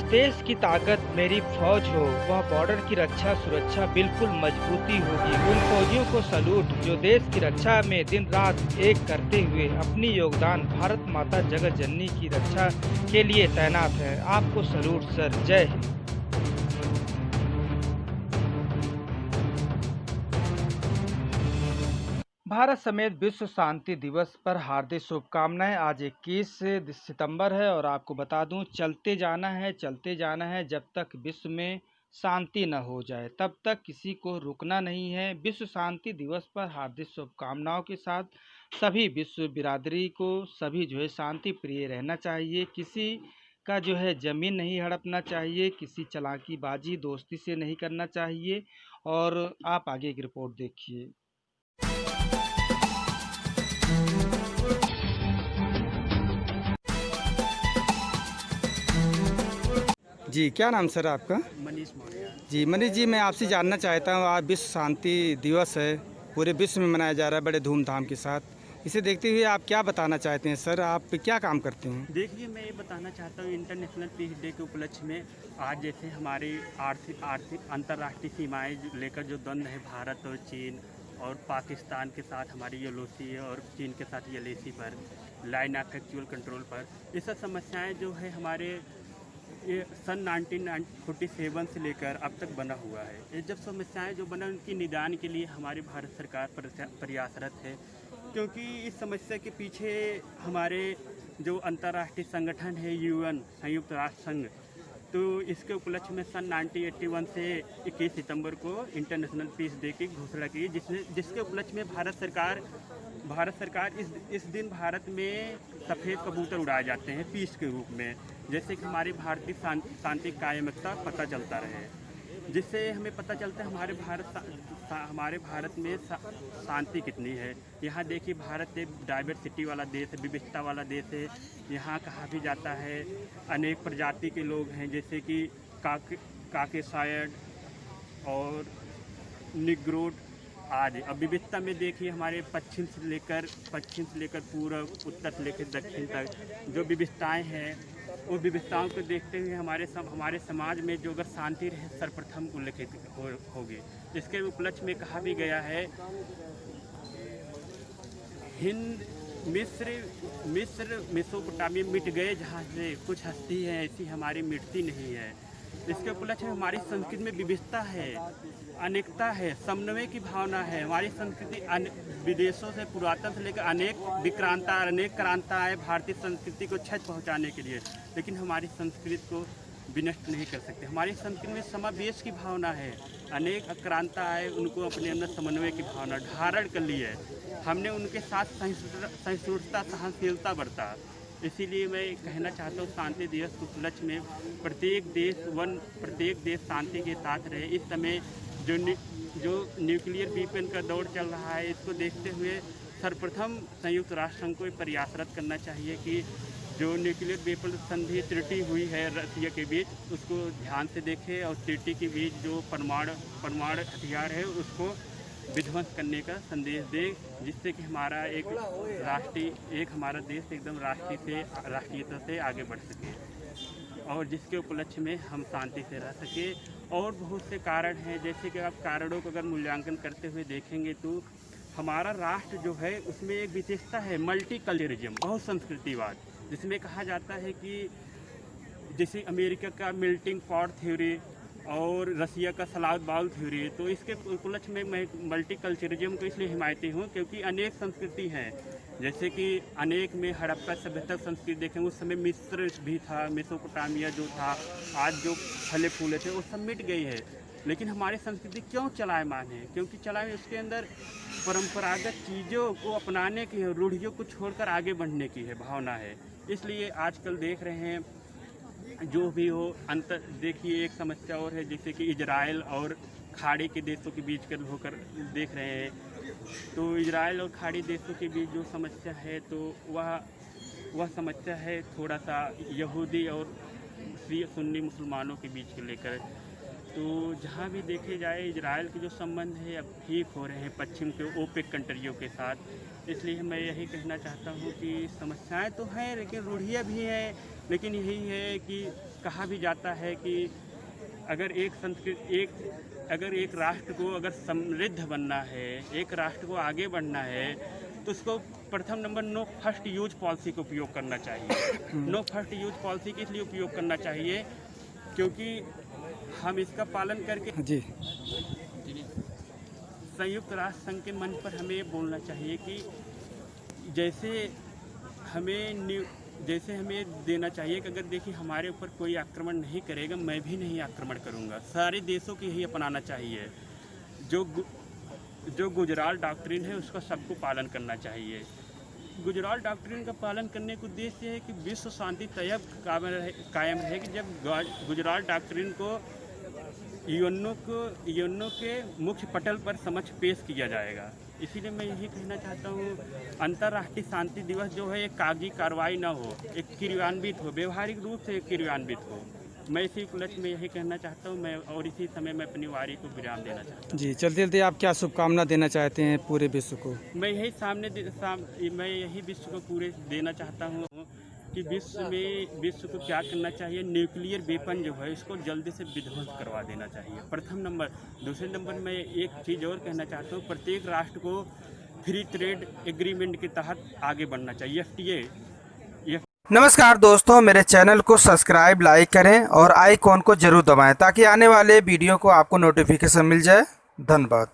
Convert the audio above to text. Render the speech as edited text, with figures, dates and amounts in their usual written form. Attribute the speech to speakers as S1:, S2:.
S1: देश की ताकत मेरी फौज हो, वह बॉर्डर की रक्षा सुरक्षा बिल्कुल मजबूती होगी। उन फौजियों को सैल्यूट जो देश की रक्षा में दिन रात एक करते हुए अपनी योगदान भारत माता जगत जननी की रक्षा के लिए तैनात है। आपको सैल्यूट सर, जय हिंद। भारत समेत विश्व शांति दिवस पर हार्दिक शुभकामनाएं। आज 21 सितंबर है और आपको बता दूं, चलते जाना है जब तक विश्व में शांति न हो जाए, तब तक किसी को रुकना नहीं है। विश्व शांति दिवस पर हार्दिक शुभकामनाओं के साथ सभी विश्व बिरादरी को सभी शांति प्रिय रहना चाहिए। किसी का ज़मीन नहीं हड़पना चाहिए, किसी चालाकी बाजी दोस्ती से नहीं करना चाहिए। और आप आगे की रिपोर्ट देखिए। जी, क्या नाम सर आपका?
S2: मनीष मौर्य।
S1: जी मनीष जी, मैं आपसे जानना चाहता हूँ, आज विश्व शांति दिवस है, पूरे विश्व में मनाया जा रहा है बड़े धूमधाम के साथ। इसे देखते हुए आप क्या बताना चाहते हैं सर? आप क्या काम करते हैं?
S2: देखिए, मैं ये बताना चाहता हूँ, इंटरनेशनल पीस डे के उपलक्ष्य में आज जैसे हमारी आर्थिक अंतर्राष्ट्रीय सीमाएं लेकर जो द्वंद्व है भारत और चीन और पाकिस्तान के साथ हमारी एलओसी है और चीन के साथ एलएसी पर लाइन ऑफ एक्चुअल कंट्रोल पर, ये सब समस्याएं जो है हमारे ये सन 1947 से लेकर अब तक बना हुआ है। ये जब समस्याएं जो बना उनकी निदान के लिए हमारी भारत सरकार प्रयासरत है, क्योंकि इस समस्या के पीछे हमारे जो अंतर्राष्ट्रीय संगठन है यूएन संयुक्त राष्ट्र संघ, तो इसके उपलक्ष्य में सन 1981 से 21 सितंबर को इंटरनेशनल पीस डे की घोषणा की, जिसके उपलक्ष्य में भारत सरकार इस दिन भारत में सफ़ेद कबूतर उड़ाए जाते हैं पीस के रूप में, जैसे कि हमारी भारतीय शांति कायमता पता चलता रहे, जिससे हमें पता चलता है हमारे भारत में शांति कितनी है। यहाँ देखिए, भारत एक डाइवर्सिटी वाला देश है, विविधता वाला देश है। यहाँ कहा भी जाता है अनेक प्रजाति के लोग हैं, जैसे कि काकेसायड और निग्रोड आदि। अब विविधता में देखिए, हमारे पश्चिम से लेकर पूर्व, उत्तर से लेकर दक्षिण तक जो विविधताएं हैं, उन विविधताओं को देखते हुए हमारे समाज में जो अगर शांति रहे सर्वप्रथम उल्लेखित होगी। इसके उपलक्ष्य में कहा भी गया है, हिंद मिस्र मेसोपोटामिया मिट गए जहाँ से, कुछ हस्ती है ऐसी हमारी मिटती नहीं है। इसके उपलक्ष्य में हमारी संस्कृति में विविधता है, अनेकता है, समन्वय की भावना है। हमारी संस्कृति विदेशों से पुरातन से लेकर अनेक क्रांता आए भारतीय संस्कृति को क्षति पहुंचाने के लिए, लेकिन हमारी संस्कृति को विनष्ट नहीं कर सकते। हमारी संस्कृति में समावेश की भावना है, अनेक क्रांता आए, उनको अपने अंदर समन्वय की भावना धारण कर ली है। हमने उनके साथ सहिष्णुता सहनशीलता बरता। इसीलिए मैं कहना चाहता हूँ, शांति दिवस के उपलक्ष्य में प्रत्येक देश शांति के साथ रहे। इस समय जो न्यूक्लियर वीपन का दौर चल रहा है, इसको देखते हुए सर्वप्रथम संयुक्त राष्ट्र संघ को प्रयासरत करना चाहिए कि जो न्यूक्लियर वेपन संधि त्रुटि हुई है रसिया के बीच, उसको ध्यान से देखें और त्रुटि के बीच जो परमाणु हथियार है उसको विध्वंस करने का संदेश दे, जिससे कि हमारा हमारा देश एकदम राष्ट्रीयता से आगे बढ़ सके और जिसके उपलक्ष्य में हम शांति से रह सके। और बहुत से कारण हैं, जैसे कि आप कारणों को अगर मूल्यांकन करते हुए देखेंगे तो हमारा राष्ट्र जो है उसमें एक विशेषता है मल्टीकल्चरलिज्म, बहुसंस्कृतिवाद, जिसमें कहा जाता है कि जैसे अमेरिका का मेल्टिंग पॉट थ्योरी और रसिया का सलाद बाउल थ्योरी, तो इसके उपलक्ष्य में मैं मल्टीकल्चरलिज्म को इसलिए हिमायती हूँ क्योंकि अनेक संस्कृति हैं। जैसे कि अनेक में हड़प्पा सभ्यता संस्कृति देखें, उस समय मिस्र भी था, मेसोपोटामिया जो था, आज जो फले फूले थे वो सब मिट गई है। लेकिन हमारी संस्कृति क्यों चलायमान है? क्योंकि उसके अंदर परंपरागत चीज़ों को अपनाने की है, रूढ़ियों को छोड़कर आगे बढ़ने की है भावना है। इसलिए आजकल देख रहे हैं जो भी हो देखिए, एक समस्या और है, जैसे कि इजराइल और खाड़ी के देशों के बीच कर होकर देख रहे हैं, तो इजराइल और खाड़ी देशों के बीच जो समस्या है, तो वह समस्या है थोड़ा सा यहूदी और सुन्नी मुसलमानों के बीच को लेकर। तो जहाँ भी देखे जाए, इजराइल के जो संबंध है अब ठीक हो रहे हैं पश्चिम के ओपेक कंट्रियों के साथ। इसलिए मैं यही कहना चाहता हूँ कि समस्याएं तो हैं, लेकिन रूढ़ियाँ भी हैं। लेकिन यही है कि कहा भी जाता है कि अगर एक राष्ट्र को अगर समृद्ध बनना है, एक राष्ट्र को आगे बढ़ना है, तो उसको प्रथम number no first use policy का उपयोग करना चाहिए। नो फर्स्ट यूज पॉलिसी के इसलिए उपयोग करना चाहिए क्योंकि हम इसका पालन करके
S1: जी
S2: संयुक्त राष्ट्र संघ के मंच पर हमें ये बोलना चाहिए कि जैसे हमें देना चाहिए कि अगर देखिए हमारे ऊपर कोई आक्रमण नहीं करेगा, मैं भी नहीं आक्रमण करूंगा। सारे देशों को यही अपनाना चाहिए। जो गुजराल डॉक्ट्रिन है उसका सबको पालन करना चाहिए। गुजराल डॉक्ट्रिन का पालन करने का उद्देश्य है कि विश्व शांति तब कायम रहे कि जब गुजराल डॉक्ट्रिन को यूएनओ के मुख्य पटल पर समक्ष पेश किया जाएगा। इसीलिए मैं यही कहना चाहता हूँ, अंतर्राष्ट्रीय शांति दिवस जो है एक कागजी कार्रवाई ना हो, एक क्रियान्वित हो, व्यवहारिक रूप से क्रियान्वित हो। मैं इसी उपलक्ष्य में यही कहना चाहता हूँ। मैं और इसी समय मैं अपनी वारी को विराम देना चाहता हूँ। जी,
S1: चलते चलते आप क्या शुभकामना देना चाहते हैं पूरे विश्व को?
S2: मैं यही विश्व को पूरे देना चाहता हूँ कि विश्व को क्या करना चाहिए, न्यूक्लियर वेपन जो है इसको जल्दी से विध्वंस करवा देना चाहिए, प्रथम नंबर। दूसरे नंबर में एक चीज़ और कहना चाहता हूँ, प्रत्येक राष्ट्र को फ्री ट्रेड एग्रीमेंट के तहत आगे बढ़ना चाहिए, FTA।
S1: नमस्कार दोस्तों, मेरे चैनल को सब्सक्राइब, लाइक करें और आइकॉन को जरूर दबाएं ताकि आने वाले वीडियो को आपको नोटिफिकेशन मिल जाए। धन्यवाद।